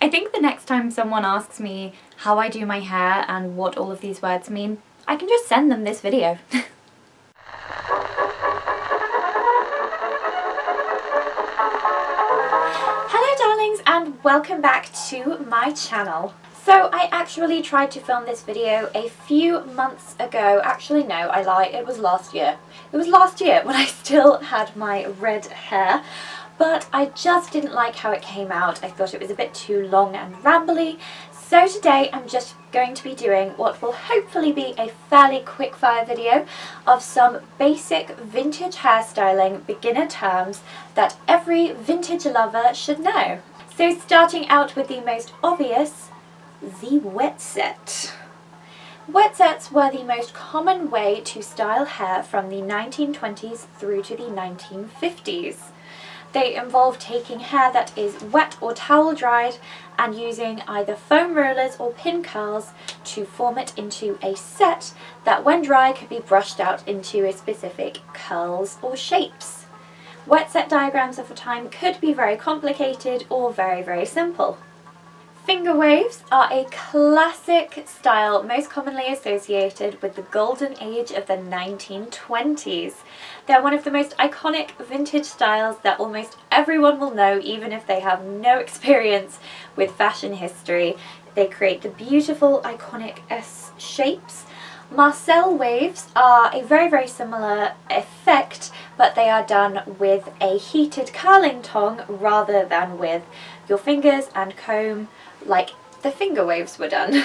I think the next time someone asks me how I do my hair and what all of these words mean, I can just send them this video. Hello darlings and welcome back to my channel. So I actually tried to film this video a few months ago. Actually no, I lie, it was last year. It was last year when I still had my red hair. But I just didn't like how it came out. I thought it was a bit too long and rambly. So today I'm just going to be doing what will hopefully be a fairly quick fire video of some basic vintage hairstyling beginner terms that every vintage lover should know. So starting out with the most obvious, the wet set. Wet sets were the most common way to style hair from the 1920s through to the 1950s. They involve taking hair that is wet or towel dried and using either foam rollers or pin curls to form it into a set that when dry could be brushed out into a specific curls or shapes. Wet set diagrams of the time could be very complicated or very simple. Finger waves are a classic style most commonly associated with the golden age of the 1920s. They're one of the most iconic vintage styles that almost everyone will know even if they have no experience with fashion history. They create the beautiful iconic S shapes. Marcel waves are a very similar effect, but they are done with a heated curling tong rather than with your fingers and comb like the finger waves were done.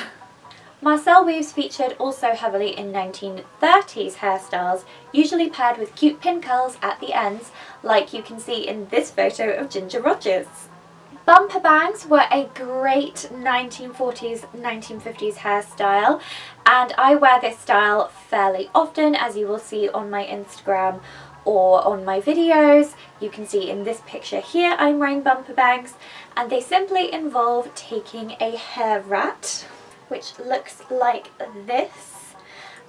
Marcel weaves featured also heavily in 1930s hairstyles, usually paired with cute pin curls at the ends, like you can see in this photo of Ginger Rogers. Bumper bangs were a great 1940s, 1950s hairstyle, and I wear this style fairly often, as you will see on my Instagram or on my videos. You can see in this picture here I'm wearing bumper bangs, and they simply involve taking a hair rat, which looks like this,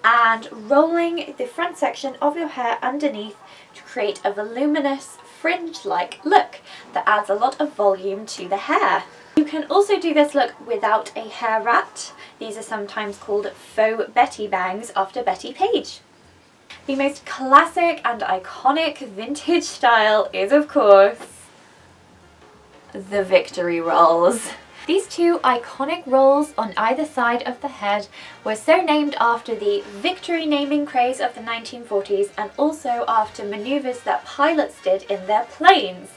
and rolling the front section of your hair underneath to create a voluminous fringe-like look that adds a lot of volume to the hair. You can also do this look without a hair rat. These are sometimes called faux Betty bangs after Betty Page. The most classic and iconic vintage style is, of course, the victory rolls. These two iconic rolls on either side of the head were so named after the victory naming craze of the 1940s and also after maneuvers that pilots did in their planes.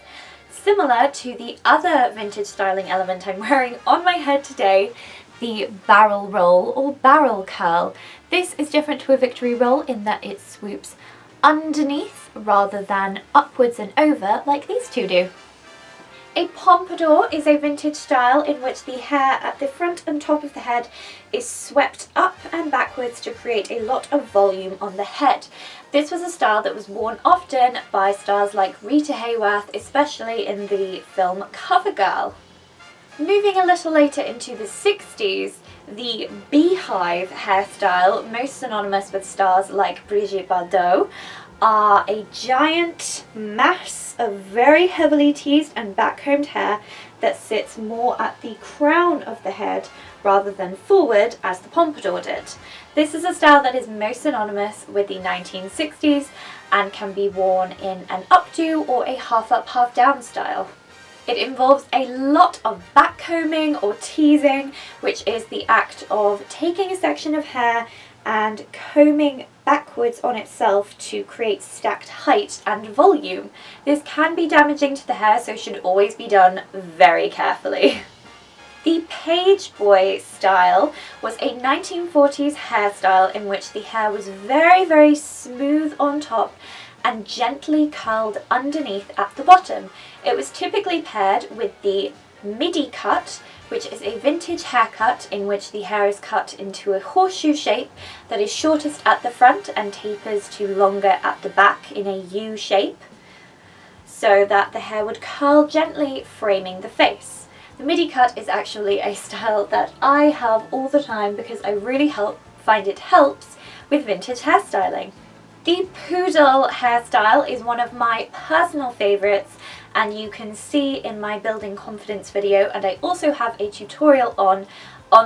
Similar to the other vintage styling element I'm wearing on my head today, the barrel roll or barrel curl. This is different to a victory roll in that it swoops underneath rather than upwards and over like these two do. A pompadour is a vintage style in which the hair at the front and top of the head is swept up and backwards to create a lot of volume on the head. This was a style that was worn often by stars like Rita Hayworth, especially in the film CoverGirl. Moving a little later into the 60s, the beehive hairstyle, most synonymous with stars like Brigitte Bardot, are a giant mass of very heavily teased and backcombed hair that sits more at the crown of the head rather than forward as the pompadour did. This is a style that is most synonymous with the 1960s and can be worn in an updo or a half up, half down style. It involves a lot of backcombing or teasing, which is the act of taking a section of hair and combing backwards on itself to create stacked height and volume. This can be damaging to the hair, so should always be done very carefully. The page boy style was a 1940s hairstyle in which the hair was very smooth on top and gently curled underneath at the bottom. It was typically paired with the midi cut, which is a vintage haircut in which the hair is cut into a horseshoe shape that is shortest at the front and tapers to longer at the back in a U shape, so that the hair would curl gently, framing the face. The midi cut is actually a style that I have all the time because I really find it helps with vintage hairstyling. The poodle hairstyle is one of my personal favourites, and you can see in my building confidence video, and I also have a tutorial on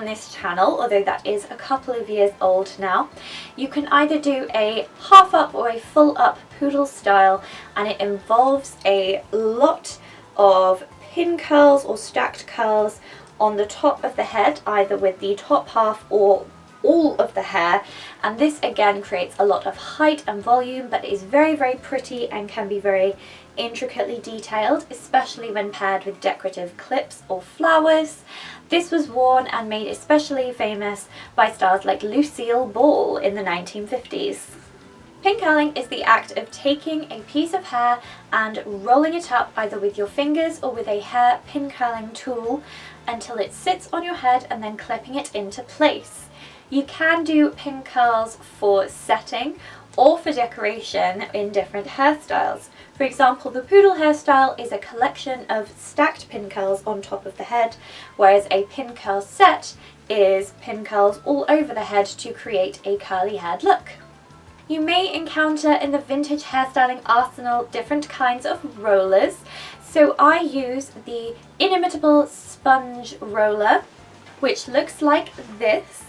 this channel, although that is a couple of years old now. You can either do a half up or a full up poodle style, and it involves a lot of pin curls or stacked curls on the top of the head, either with the top half or all of the hair, and this again creates a lot of height and volume, but is very, very pretty and can be very intricately detailed, especially when paired with decorative clips or flowers. This was worn and made especially famous by stars like Lucille Ball in the 1950s. Pin curling is the act of taking a piece of hair and rolling it up either with your fingers or with a hair pin curling tool until it sits on your head and then clipping it into place. You can do pin curls for setting or for decoration in different hairstyles. For example, the poodle hairstyle is a collection of stacked pin curls on top of the head, whereas a pin curl set is pin curls all over the head to create a curly haired look. You may encounter in the vintage hairstyling arsenal different kinds of rollers. So I use the inimitable sponge roller, which looks like this.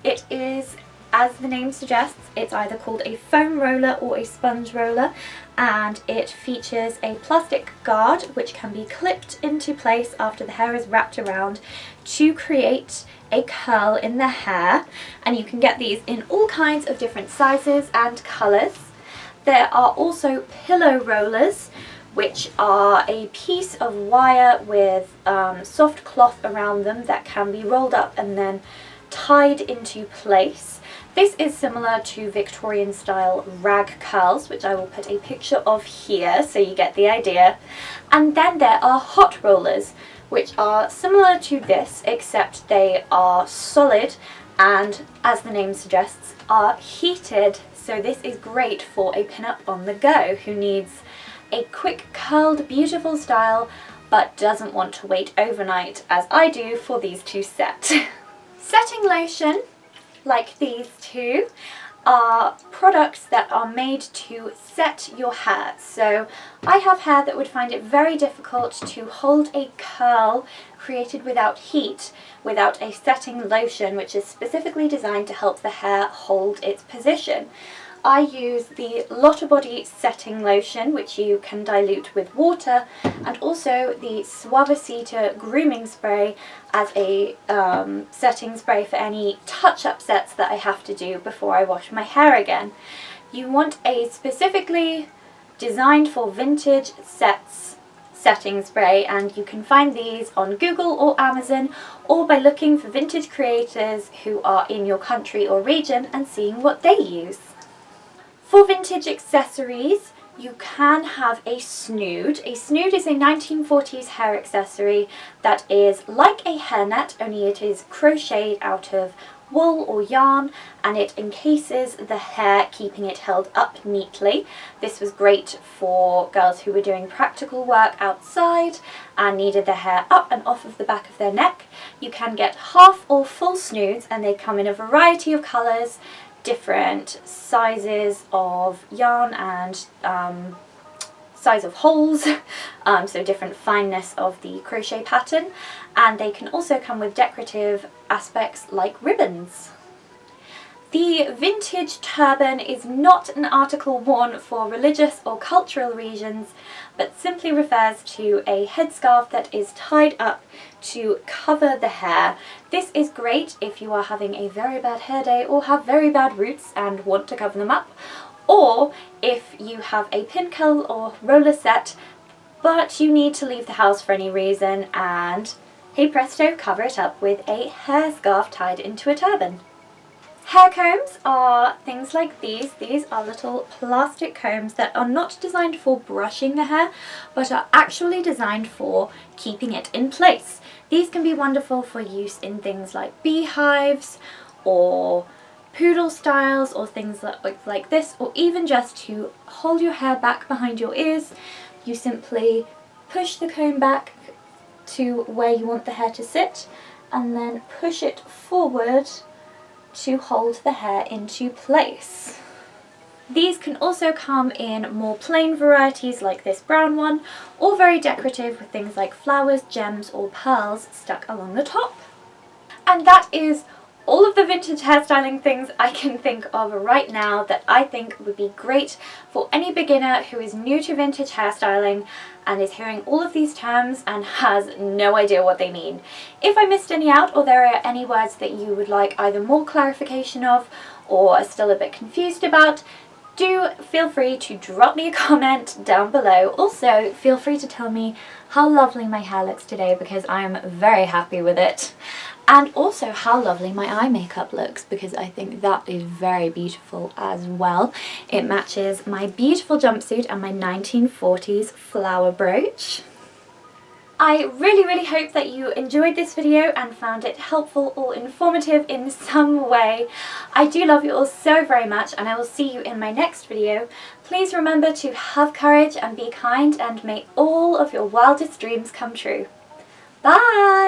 It is, as the name suggests, it's either called a foam roller or a sponge roller, and it features a plastic guard which can be clipped into place after the hair is wrapped around to create a curl in the hair, and you can get these in all kinds of different sizes and colours. There are also pillow rollers, which are a piece of wire with soft cloth around them that can be rolled up and then tied into place. This is similar to Victorian style rag curls, which I will put a picture of here so you get the idea. And then there are hot rollers, which are similar to this, except they are solid and, as the name suggests, are heated. So this is great for a pin-up on the go who needs a quick curled beautiful style but doesn't want to wait overnight, as I do for these two set. Setting lotion, like these two, are products that are made to set your hair. So I have hair that would find it very difficult to hold a curl created without heat, without a setting lotion, which is specifically designed to help the hair hold its position. I use the Body setting lotion, which you can dilute with water, and also the Suavecita grooming spray as a setting spray for any touch-up sets that I have to do before I wash my hair again. You want a specifically designed for vintage sets setting spray, and you can find these on Google or Amazon, or by looking for vintage creators who are in your country or region and seeing what they use. For vintage accessories, you can have a snood. A snood is a 1940s hair accessory that is like a hairnet, only it is crocheted out of wool or yarn, and it encases the hair, keeping it held up neatly. This was great for girls who were doing practical work outside and needed their hair up and off of the back of their neck. You can get half or full snoods, and they come in a variety of colours, different sizes of yarn and size of holes, so different fineness of the crochet pattern, and they can also come with decorative aspects like ribbons. The vintage turban is not an article worn for religious or cultural reasons, but simply refers to a headscarf that is tied up to cover the hair. This is great if you are having a very bad hair day or have very bad roots and want to cover them up, or if you have a pin curl or roller set but you need to leave the house for any reason, and hey presto, cover it up with a hair scarf tied into a turban. Hair combs are things like these. These are little plastic combs that are not designed for brushing the hair, but are actually designed for keeping it in place. These can be wonderful for use in things like beehives or poodle styles or things like this, or even just to hold your hair back behind your ears. You simply push the comb back to where you want the hair to sit and then push it forward to hold the hair into place. These can also come in more plain varieties like this brown one, or very decorative with things like flowers, gems or pearls stuck along the top. And that is all of the vintage hairstyling things I can think of right now that I think would be great for any beginner who is new to vintage hairstyling and is hearing all of these terms and has no idea what they mean. If I missed any out, or there are any words that you would like either more clarification of or are still a bit confused about, do feel free to drop me a comment down below. Also, feel free to tell me how lovely my hair looks today, because I am very happy with it. And also how lovely my eye makeup looks, because I think that is very beautiful as well. It matches my beautiful jumpsuit and my 1940s flower brooch. I really hope that you enjoyed this video and found it helpful or informative in some way. I do love you all so very much, and I will see you in my next video. Please remember to have courage and be kind, and may all of your wildest dreams come true. Bye!